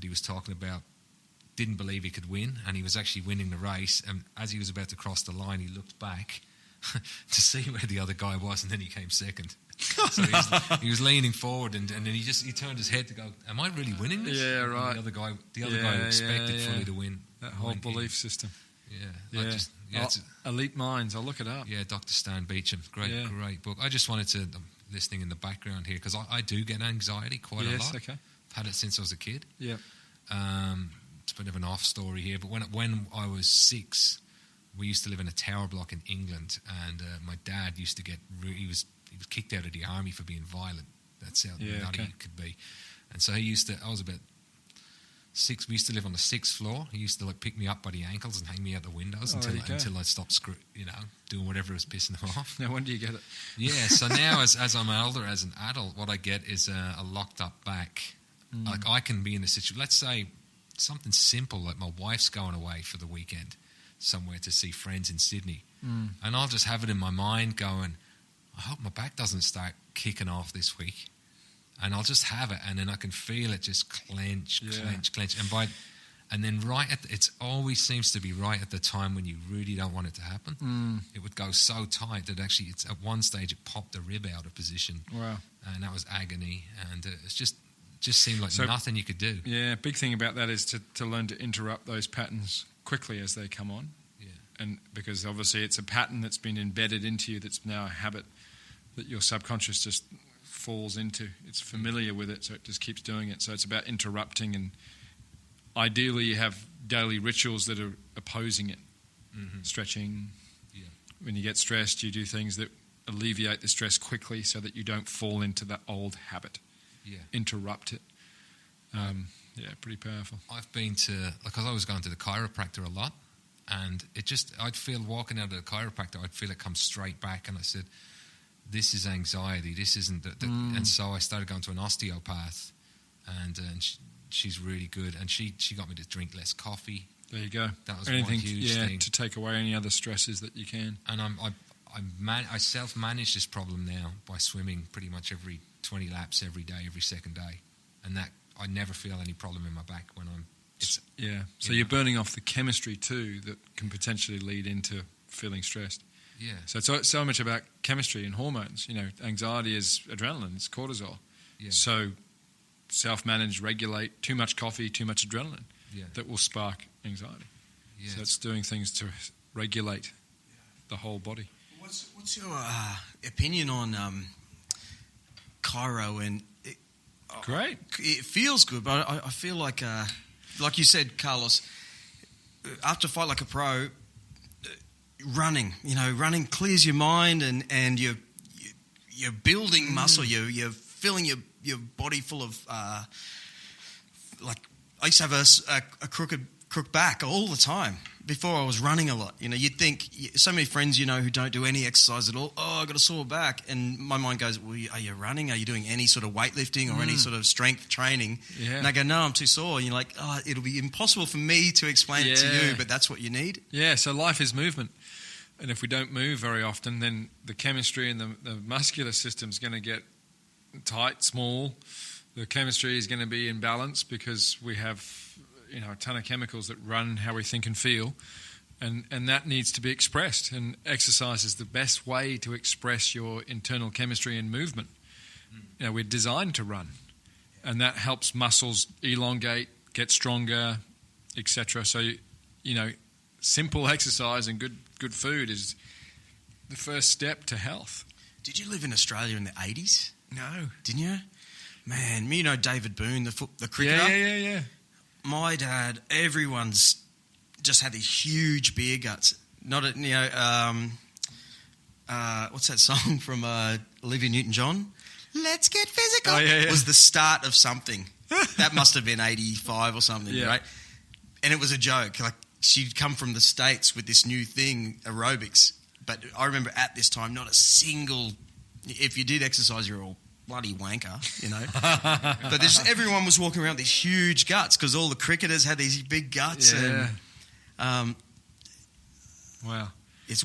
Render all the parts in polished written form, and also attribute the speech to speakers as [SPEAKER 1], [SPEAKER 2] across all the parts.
[SPEAKER 1] that he was talking about didn't believe he could win, and he was actually winning the race. And as he was about to cross the line, he looked back to see where the other guy was, and then he came second. So he was leaning forward, and then he turned his head to go, "Am I really winning this?"
[SPEAKER 2] Yeah, right.
[SPEAKER 1] And the other guy who expected fully to win.
[SPEAKER 2] That whole belief system.
[SPEAKER 1] Yeah.
[SPEAKER 2] Elite Minds. I'll look it up.
[SPEAKER 1] Yeah, Dr. Stan Beecham. Great book. I just wanted to, I'm listening in the background here, because I do get anxiety quite a lot.
[SPEAKER 2] Okay.
[SPEAKER 1] I've had it since I was a kid.
[SPEAKER 2] Yeah.
[SPEAKER 1] It's a bit of an off story here, but when I was 6, we used to live in a tower block in England, and my dad used to get he was kicked out of the army for being violent. That's how nutty it could be. And so I was about 6. We used to live on the 6th floor. He used to pick me up by the ankles and hang me out the windows until I stopped doing whatever was pissing him off.
[SPEAKER 2] Now, when do you get it?
[SPEAKER 1] Yeah, so now as I'm older, as an adult, what I get is a locked up back. Like, I can be in a situation, let's say something simple, like my wife's going away for the weekend somewhere to see friends in Sydney. And I'll just have it in my mind going, I hope my back doesn't start kicking off this week. And I'll just have it, and then I can feel it just clench. And then it always seems to be right at the time when you really don't want it to happen. It would go so tight that actually it's at one stage it popped a rib out of position.
[SPEAKER 2] Wow.
[SPEAKER 1] And that was agony, and it's just seemed like nothing you could do.
[SPEAKER 2] Yeah, big thing about that is to learn to interrupt those patterns quickly as they come on.
[SPEAKER 1] Yeah.
[SPEAKER 2] And because obviously it's a pattern that's been embedded into you, that's now a habit that your subconscious just falls into. It's familiar with it, so it just keeps doing it. So it's about interrupting, and ideally you have daily rituals that are opposing it. Stretching. Yeah. When you get stressed, you do things that alleviate the stress quickly so that you don't fall into that old habit.
[SPEAKER 1] Yeah.
[SPEAKER 2] Interrupt it. Pretty powerful.
[SPEAKER 1] I've been to, because I was going to the chiropractor a lot, and I'd feel walking out of the chiropractor, I'd feel it come straight back, and I said, this is anxiety, this isn't and so I started going to an osteopath, and she's really good, and she got me to drink less coffee.
[SPEAKER 2] There you go.
[SPEAKER 1] That was one huge thing.
[SPEAKER 2] To take away any other stresses that you can.
[SPEAKER 1] And I self-manage this problem now by swimming pretty much every 20 laps every day, every second day, and that I never feel any problem in my back when I'm.
[SPEAKER 2] So you're burning off the chemistry too that can potentially lead into feeling stressed.
[SPEAKER 1] Yeah.
[SPEAKER 2] So it's so much about chemistry and hormones. Anxiety is adrenaline, it's cortisol.
[SPEAKER 1] Yeah.
[SPEAKER 2] So self-manage, regulate. Too much coffee, too much adrenaline. Yeah. That will spark anxiety. Yeah. So it's doing things to regulate the whole body.
[SPEAKER 3] What's your opinion on chiro? And
[SPEAKER 2] great.
[SPEAKER 3] It feels good, but I feel like you said, Carlos, after a fight like a pro, running clears your mind, and you're building muscle. You're filling your body full of like I used to have a crook back all the time before I was running a lot. You'd think, so many friends who don't do any exercise at all. Oh, I got a sore back, and my mind goes, well, are you running? Are you doing any sort of weightlifting or any sort of strength training? Yeah. And I go, no, I'm too sore. And you're like, oh, it'll be impossible for me to explain it to you, but that's what you need. Yeah.
[SPEAKER 2] So life is movement. And if we don't move very often, then the chemistry and the muscular system is going to get tight, small. The chemistry is going to be imbalanced because we have a ton of chemicals that run how we think and feel, and that needs to be expressed. And exercise is the best way to express your internal chemistry and movement. We're designed to run, and that helps muscles elongate, get stronger, etc. So simple exercise and good food is the first step to health.
[SPEAKER 3] Did you live in Australia in the 80s?
[SPEAKER 2] No.
[SPEAKER 3] Didn't you? Man, David Boone, the cricketer?
[SPEAKER 2] Yeah.
[SPEAKER 3] My dad, everyone's just had these huge beer guts. Not what's that song from Olivia Newton-John? Let's Get Physical.
[SPEAKER 2] Oh, yeah.
[SPEAKER 3] Was the start of something. That must have been 85 or something, right? And it was a joke. Like, she'd come from the States with this new thing, aerobics. But I remember at this time, not a single... If you did exercise, you're all bloody wanker, But everyone was walking around with these huge guts because all the cricketers had these big guts.
[SPEAKER 2] Yeah.
[SPEAKER 3] And,
[SPEAKER 2] wow.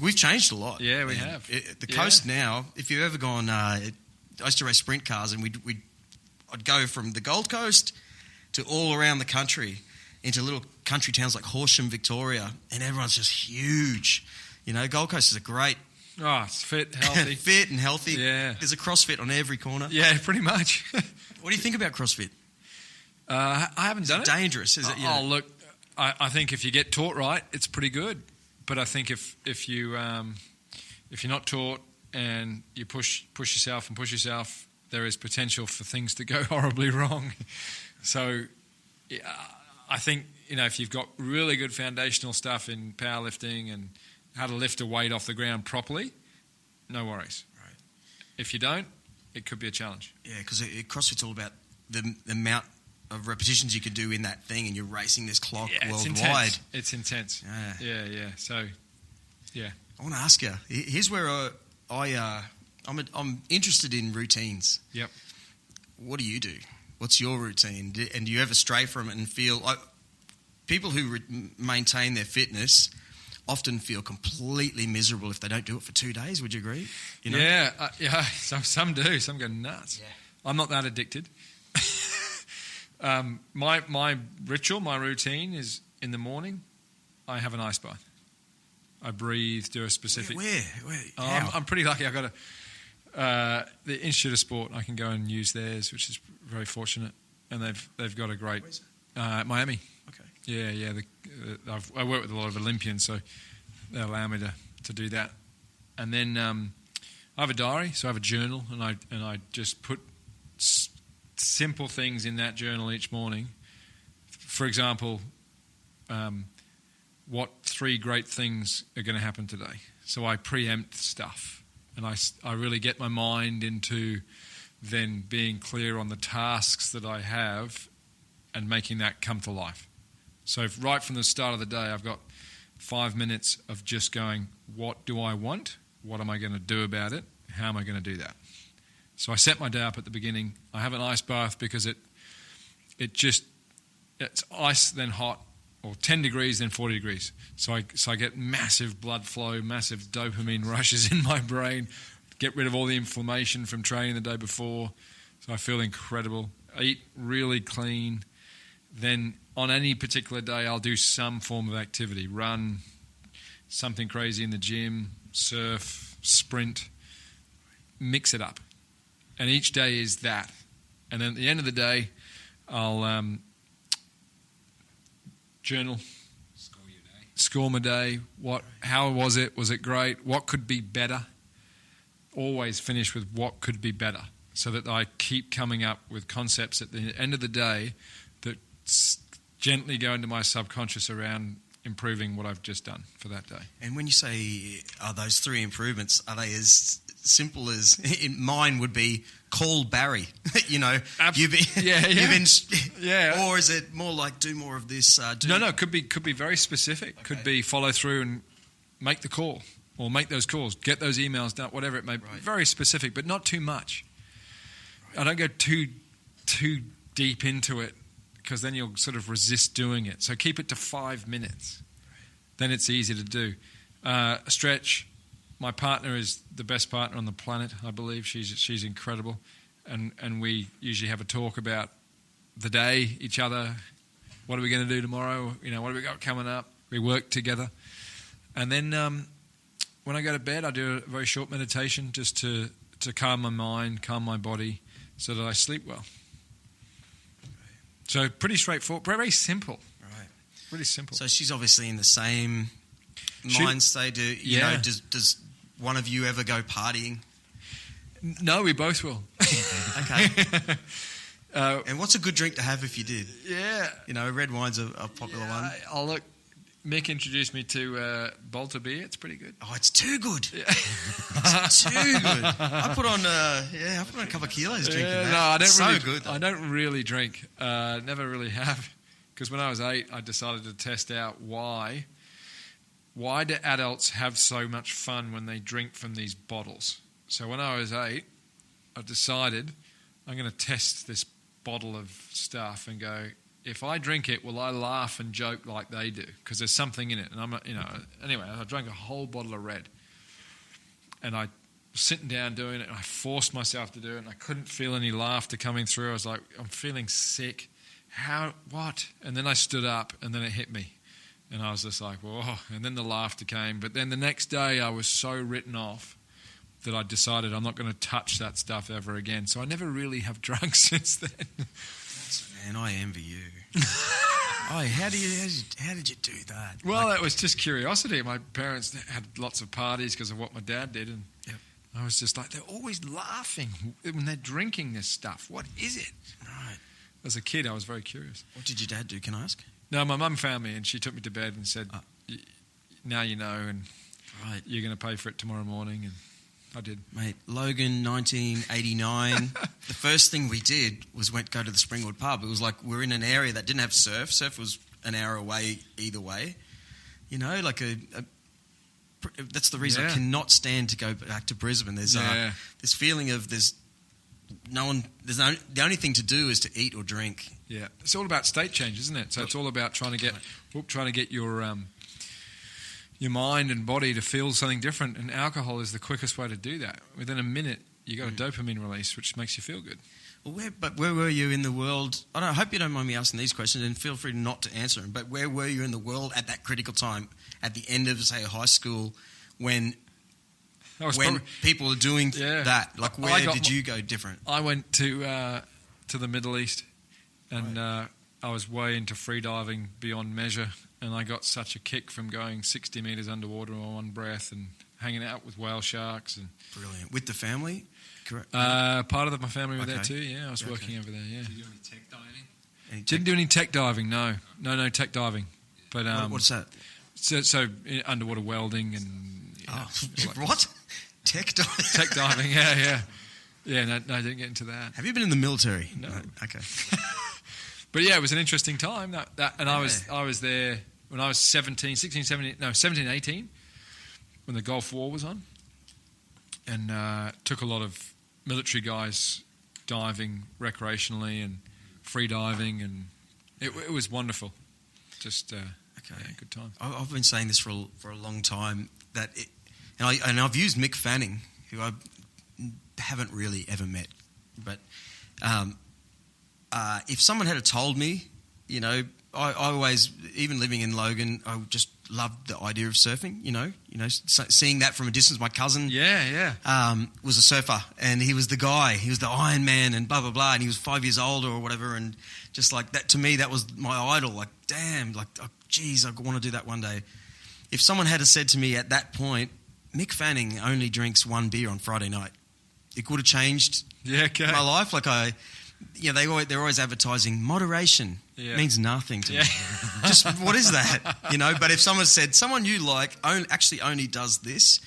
[SPEAKER 3] We've changed a lot.
[SPEAKER 2] Yeah, we have.
[SPEAKER 3] The coast now, if you've ever gone... I used to race sprint cars, and I'd go from the Gold Coast to all around the country, into little country towns like Horsham, Victoria, and everyone's just huge. You know, Gold Coast is a great...
[SPEAKER 2] Oh, it's fit, healthy.
[SPEAKER 3] Fit and healthy.
[SPEAKER 2] Yeah.
[SPEAKER 3] There's a CrossFit on every corner.
[SPEAKER 2] Yeah, pretty much.
[SPEAKER 3] What do you think about CrossFit?
[SPEAKER 2] I haven't done it.
[SPEAKER 3] Dangerous, is it? You know?
[SPEAKER 2] Oh, look, I think if you get taught right, it's pretty good. But I think if you're not taught and you push yourself, there is potential for things to go horribly wrong. So, yeah, I think, you know, if you've got really good foundational stuff in powerlifting and how to lift a weight off the ground properly, no worries.
[SPEAKER 3] Right.
[SPEAKER 2] If you don't, it could be a challenge.
[SPEAKER 3] Yeah, because CrossFit's all about the amount of repetitions you can do in that thing, and you're racing this clock worldwide.
[SPEAKER 2] It's intense. Yeah. So, yeah.
[SPEAKER 3] I want to ask you. Here's where I'm interested in routines.
[SPEAKER 2] Yep.
[SPEAKER 3] What do you do? What's your routine? And do you ever stray from it and feel like people who maintain their fitness often feel completely miserable if they don't do it for 2 days? Would you agree? You know?
[SPEAKER 2] Yeah. Some do. Some go nuts.
[SPEAKER 3] Yeah.
[SPEAKER 2] I'm not that addicted. My ritual, my routine is in the morning, I have an ice bath. I breathe, do a specific...
[SPEAKER 3] Where?
[SPEAKER 2] I'm pretty lucky. I've got the Institute of Sport. I can go and use theirs, which is very fortunate. And they've got a great...
[SPEAKER 3] Where's
[SPEAKER 2] Miami.
[SPEAKER 3] Okay.
[SPEAKER 2] Yeah. I work with a lot of Olympians, so they allow me to do that. And then I have a diary, so I have a journal, and I just put simple things in that journal each morning. For example, what 3 great things are going to happen today. So I preempt stuff, and I really get my mind into then being clear on the tasks that I have and making that come to life. So right from the start of the day, I've got 5 minutes of just going, what do I want? What am I going to do about it? How am I going to do that? So I set my day up at the beginning. I have an ice bath because it's ice then hot, or 10 degrees then 40 degrees. So I get massive blood flow, massive dopamine rushes in my brain, get rid of all the inflammation from training the day before. So I feel incredible. I eat really clean. Then on any particular day, I'll do some form of activity, run, something crazy in the gym, surf, sprint, mix it up. And each day is that. And then at the end of the day, I'll journal, score my day. How was it? Was it great? What could be better? Always finish with what could be better, so that I keep coming up with concepts at the end of the day that gently go into my subconscious around improving what I've just done for that day.
[SPEAKER 3] And when you say those 3 improvements, are they as simple as mine would be call Barry? You know, you've been, or is it more like do more of this?
[SPEAKER 2] No, could be very specific. Okay. Could be follow through and make the call, or make those calls, get those emails done, whatever it may be. Right. Very specific, but not too much. Right. I don't go too deep into it, because then you'll sort of resist doing it. So keep it to 5 minutes. Right. Then it's easy to do. A stretch. My partner is the best partner on the planet, I believe. She's incredible. And we usually have a talk about the day, each other. What are we going to do tomorrow? You know, what have we got coming up? We work together. And then when I go to bed, I do a very short meditation just to calm my mind, calm my body, so that I sleep well. So pretty straightforward, very simple. Right. Really simple.
[SPEAKER 3] So she's obviously in the same mind state. You know, does one of you ever go partying?
[SPEAKER 2] No, we both will.
[SPEAKER 3] Okay. And what's a good drink to have if you did?
[SPEAKER 2] Yeah.
[SPEAKER 3] You know, red wine's a popular one.
[SPEAKER 2] Oh, look, Mick introduced me to Bolter beer. It's pretty good.
[SPEAKER 3] Oh, it's too good. Yeah. It's too good. I put on a couple of kilos drinking that. No, I don't good.
[SPEAKER 2] I don't really drink. Never really have. Because when I was 8, I decided to test out why do adults have so much fun when they drink from these bottles. So when I was 8, I decided I'm going to test this bottle of stuff and go, if I drink it, will I laugh and joke like they do? Because there's something in it. And anyway, I drank a whole bottle of red. And I was sitting down doing it, and I forced myself to do it, and I couldn't feel any laughter coming through. I was like, I'm feeling sick. how, what? And then I stood up and then it hit me. And I was just like, whoa. And then the laughter came. But then the next day I was so written off that I decided I'm not going to touch that stuff ever again. So I never really have drunk since then.
[SPEAKER 3] Man, I envy you. Oh, how did you do that?
[SPEAKER 2] Well, that was just curiosity. My parents had lots of parties because of what my dad did. And I was just like, they're always laughing when they're drinking this stuff. What is it?
[SPEAKER 3] Right.
[SPEAKER 2] As a kid, I was very curious.
[SPEAKER 3] What did your dad do? Can I ask?
[SPEAKER 2] No, my mum found me and she took me to bed and said, now you know, and you're going to pay for it tomorrow morning. And I did.
[SPEAKER 3] Mate, Logan, 1989. The first thing we did was go to the Springwood pub. It was like we're in an area that didn't have surf. Surf was an hour away either way. You know, like that's the reason I cannot stand to go back to Brisbane. There's this feeling of the only thing to do is to eat or drink.
[SPEAKER 2] Yeah, it's all about state change, isn't it? So it's all about trying to get your mind and body to feel something different, and alcohol is the quickest way to do that. Within a minute, you got a dopamine release, which makes you feel good.
[SPEAKER 3] Well, where were you in the world? I hope you don't mind me asking these questions, and feel free not to answer them. But where were you in the world at that critical time, at the end of, say, high school, when people are doing that? Like, where did you go different?
[SPEAKER 2] I went to the Middle East, and I was way into freediving beyond measure, and I got such a kick from going 60 metres underwater on one breath and hanging out with whale sharks. And
[SPEAKER 3] brilliant. With the family? Correct.
[SPEAKER 2] Part of my family were there too, I was working over there, Did you do any tech diving? Didn't do any tech diving, no. No tech diving. But
[SPEAKER 3] what's that?
[SPEAKER 2] So underwater welding and...
[SPEAKER 3] what? Tech diving?
[SPEAKER 2] Tech diving, yeah. Yeah, no, I didn't get into that.
[SPEAKER 3] Have you been in the military?
[SPEAKER 2] No.
[SPEAKER 3] Okay.
[SPEAKER 2] But yeah, it was an interesting time. I was there when I was 17, 18, when the Gulf War was on. And took a lot of military guys diving recreationally and free diving, and it was wonderful. Just good time.
[SPEAKER 3] I've been saying this for a long time, and I've used Mick Fanning, who I haven't really ever met, but if someone had told me, I always, even living in Logan, I just loved the idea of surfing. Seeing that from a distance. My cousin, was a surfer, and he was the guy. He was the Iron Man, and blah blah blah. And he was 5 years older or whatever. And just like that, to me, that was my idol. Like, damn, geez, I want to do that one day. If someone had said to me at that point, Mick Fanning only drinks one beer on Friday night, it would have changed my life. Like they're always advertising moderation. Means nothing to me. Just what is that? But if someone said someone you like actually only does this,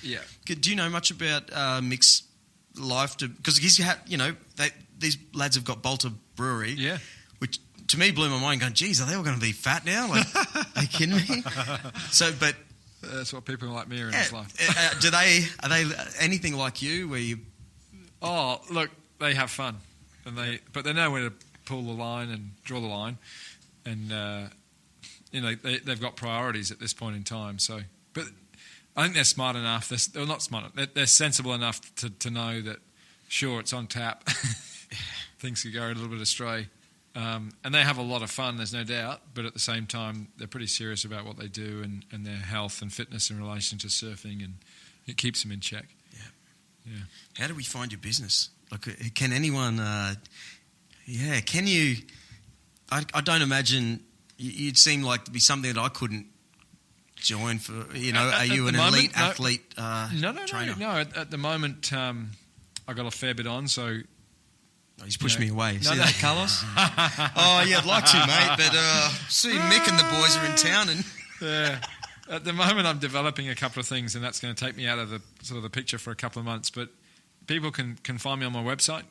[SPEAKER 3] do you know much about Mick's life? Because he's had, these lads have got Bolter Brewery, which to me blew my mind. Going, geez, are they all going to be fat now? Like, are you kidding me? So, but
[SPEAKER 2] that's what people like me are in this life.
[SPEAKER 3] Are they anything like you? Where you?
[SPEAKER 2] Oh, look, they have fun, but they know where to pull the line and draw the line, and they've got priorities at this point in time. So, but I think they're smart enough. They're not smart. They're sensible enough to know that sure, it's on tap. Things could go a little bit astray, and they have a lot of fun. There's no doubt, but at the same time, they're pretty serious about what they do and their health and fitness in relation to surfing, and it keeps them in check. Yeah.
[SPEAKER 3] How do we find your business? Like, can anyone? Can you? I don't imagine you'd seem like to be something that I couldn't join for. Are you an elite athlete trainer?
[SPEAKER 2] No. At the moment, I got a fair bit on, so.
[SPEAKER 3] He's pushed me away. See that, Carlos? I'd like to, mate, but see, Mick and the boys are in town, and
[SPEAKER 2] at the moment I'm developing a couple of things, and that's going to take me out of the picture for a couple of months. But people can find me on my website,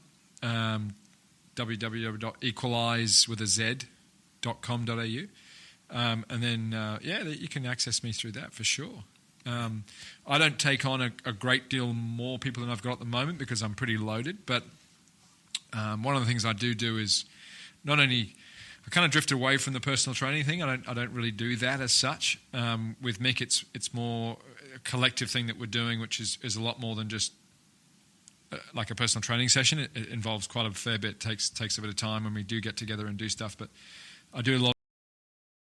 [SPEAKER 2] www.equalize.com.au, and then you can access me through that for sure. I don't take on a great deal more people than I've got at the moment because I'm pretty loaded, but one of the things I do is not only I kind of drift away from the personal training thing. I don't really do that as such. With Mick, it's more a collective thing that we're doing, which is a lot more than just like a personal training session. It involves quite a fair bit. Takes a bit of time when we do get together and do stuff. But I do a lot